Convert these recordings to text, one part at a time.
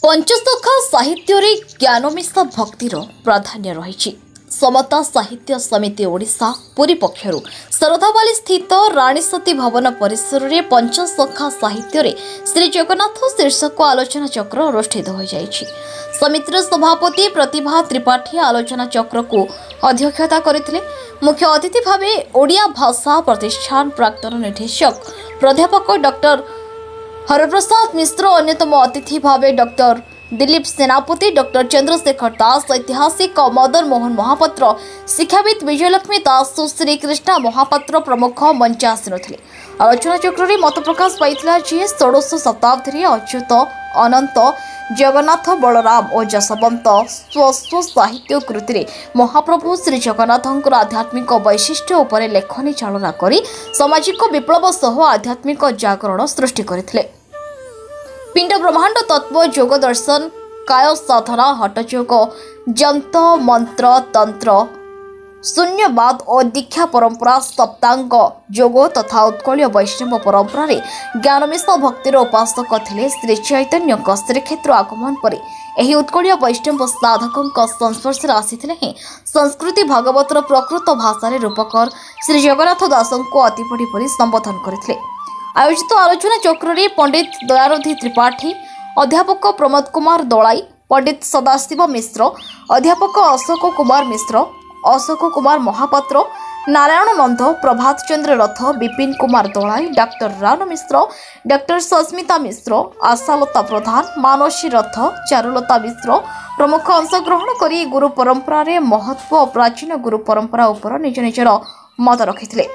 पंचसखा साहित्य रे ज्ञानमिश्र भक्तिर प्राधान्य रही। समता साहित्य समिति ओडिशा पुरी पक्षरु सरदाबाली स्थित रानीसती भवन परिसर में पंचसखा साहित्य रे श्री जगन्नाथ शीर्षक आलोचना चक्र अनुष्ठित हो जाइछि। समितिर सभापति प्रतिभा त्रिपाठी आलोचना चक्र को अध्यक्षता करथिले। मुख्य अतिथि भावे ओडिया भाषा प्रतिष्ठान प्राक्तन निर्देशक प्राध्यापक डॉक्टर हरप्रसाद मिश्र, अन्यतम अतिथि भावे डॉक्टर दिलीप सेनापति, डॉक्टर चंद्रशेखर दास, ऐतिहासिक मदन मोहन महापात्र, शिक्षाविद विजयलक्ष्मी दास, श्री कृष्णा महापात्र प्रमुख मंच आसीन। आलोचना चक्र में मत प्रकाश पाइला जे षोडश शताब्दी अच्युत अनंत जगन्नाथ बलराम और जसवंत स्व साहित्य कृति महाप्रभु श्री जगन्नाथंकर आध्यात्मिक वैशिष्ट्य उपर लेखनी चालना करी सामाजिक विप्लव सह आध्यात्मिक जागरण सृष्टि करथिले। पिंड ब्रह्मांड तत्व, योग दर्शन, काय साधना, हठयोग, जंत मंत्र तंत्र, शून्यवाद और दीक्षा परंपरा, सप्तांग योग तथा उत्कलीय वैष्णव परंपरा रे ज्ञानमिश्र भक्तिर उपासक थिले। श्री चैतन्य श्रीक्षेत्र आगमन पर यही उत्कलीय वैष्णव साधकों संस्पर्श आसीथिले ही संस्कृति भागवतर प्रकृत भाषा रूपकर श्री जगन्नाथ दासों को अति बड़ी परी संबोधन करथिले। आयोजित आलोचना चक्र में पंडित दयानिधि त्रिपाठी, अध्यापक प्रमोद कुमार दलाई, पंडित सदाशिव मिश्र, अध्यापक अशोक कुमार मिश्र, अशोक कुमार महापात्र, नारायण नंद, प्रभात चंद्र रथ, विपिन कुमार दलाई, डॉक्टर रानू मिश्र, डॉक्टर सस्मिता मिश्र, आशालता प्रधान, मानसी रथ, चारुलता मिश्र प्रमुख अंशग्रहण कर गुरु परंपरा रे महत्व और प्राचीन गुरु परंपरा उपर निज निजर मत रखिथिले।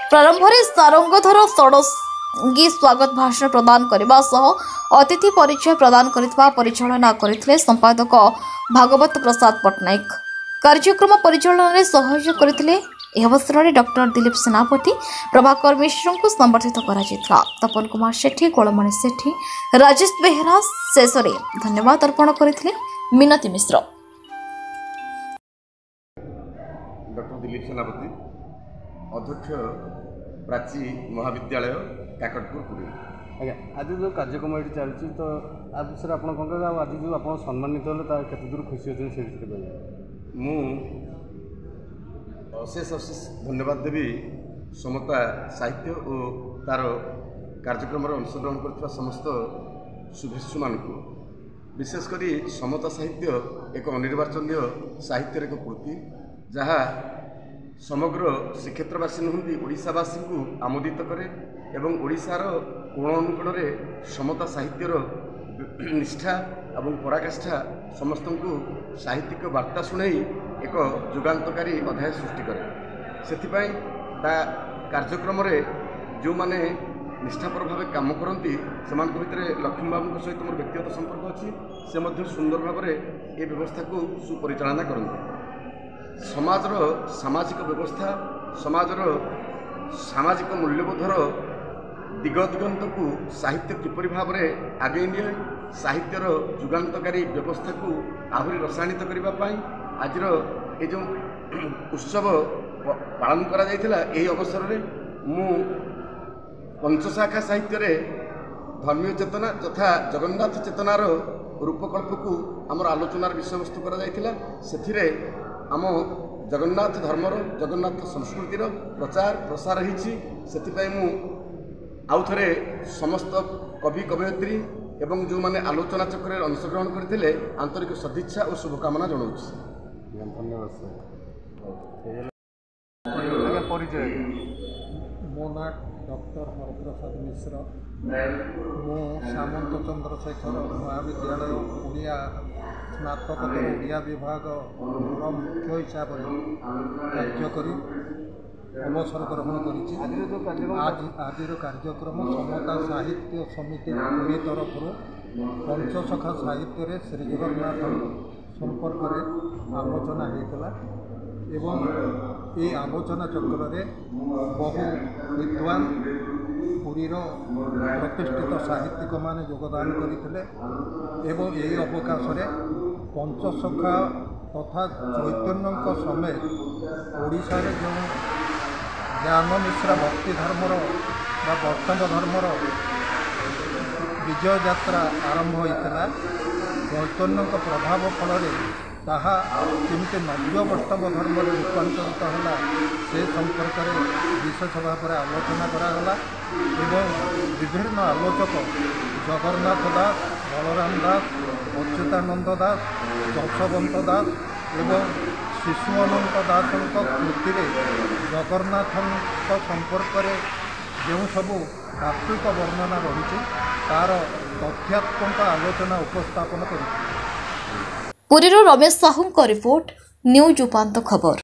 प्रारंभ में सारंगधर षडंगी स्वागत भाषण प्रदान करने सह अतिथि परिचय प्रदान करथिबा परिचालना करथिले संपादक भागवत प्रसाद पट्टनायक। कार्यक्रम परिचालन में सहयोग करथिले। यह अवसर में डॉक्टर दिलीप सेनापति, प्रभाकर मिश्र को संबर्धित करा। तपन कुमार सेठी, गोलमणि सेठी, राजेश बेहरा शेष में धन्यवाद अर्पण करथिले। मिनती मिश्र, डॉक्टर दिलीप सेनापति, अध्यक्ष प्राची महाविद्यालय काकटपुर पुरी। आज्ञा आज जो कार्यक्रम ये चलती तो आ विषय आप आज जो आप सम्मानित होते केते दूर खुशी अच्छे से विषय मु अशेष अशेष धन्यवाद देवी समता साहित्य और तार कार्यक्रम अंशग्रहण कर समस्त शुभेच्छु मान विशेषकर समता साहित्य एक अनिर्वाचनीय साहित्य एक कृति जहाँ समग्र श्रीक्षेत्रवासी नुहति ओडिशावासी को आमोदित करे एवं ओडिशार कोण अनुकोण समता साहित्यर निष्ठा और पराकाष्ठा समस्त को साहित्यिक वार्ता शुणई एक जुगान्तकारी अध्याय सृष्टि करे। से कार्यक्रम जो माने निष्ठापर भाव काम करती से भितर लक्ष्मी बाबू सहित मोर व्यक्तिगत संपर्क अच्छी से सुंदर भाव ये व्यवस्था को सुपरिचालना करते। समाजर सामाजिक व्यवस्था समाजर सामाजिक मूल्यबोधर दिग दिगंत को साहित्य किपरि भाव में आगे निए साहित्यर जुगान्तकारी व्यवस्था को आहरी रसायनित करने आज ये जो उत्सव पालन करा जायथिला एही अवसर में मु पंचशाखा साहित्य रे धर्मीय चेतना तथा जगन्नाथ चेतनार रूपकल्प को आमर आलोचनार विषय वस्तु करा जायथिला। सेथिरे आम जगन्नाथ धर्मर जगन्नाथ संस्कृतिर प्रचार प्रसार होती मु आउ थे समस्त कवि कवयित्री एवं जो माने आलोचना चक्र अंशग्रहण करते आंतरिक सदिच्छा और शुभकामना जनाऊँ। धन्यवाद सर। परिचय मो ना डॉक्टर हरप्रसाद मिश्र, मो सामंत चंद्रशेखर महाविद्यालय ओडिया स्नातकोत्तर ओडिया विभाग मुख्य हिसाब से कार्य करी अवसर ग्रहण कर आज कार्यक्रम समता साहित्य समिति पुरी तरफ पंचसखा साहित्य रे श्री जगन्नाथ संपर्क में आलोचना होता एवं ये आलोचना चक्र में बहु विद्वान पुरीर प्रतिष्ठित साहित्यिक मान योगदान करते एवं यही अवकाश पंचसखा तथा चैतन्य समेत ओडिशा रे जो ज्ञानमिश्र भक्ति धर्मर वैष्णव धर्मर विजय यात्रा आरंभ होता चैतन्य प्रभाव फल ताहा केमिति नव्य वैष्णव धर्म रूपांतरित है से संपर्क में विशेष भाव में आलोचना करागला एवं विभिन्न आलोचक जगन्नाथ दास, बलराम दास, अच्युतानंद दास, जशवंत दास एवं शिशु अनंत दास कृति जगन्नाथ संपर्क में जो सबू तात्विक वर्णना रही तार तथ्यात्मक आलोचना उपस्थापन कर पुरीରୁ ରମେଶ ସାହୁଙ୍କ ରିପୋର୍ଟ ନ୍ୟୁଜ୍ ଉପାନ୍ତ ଖବର।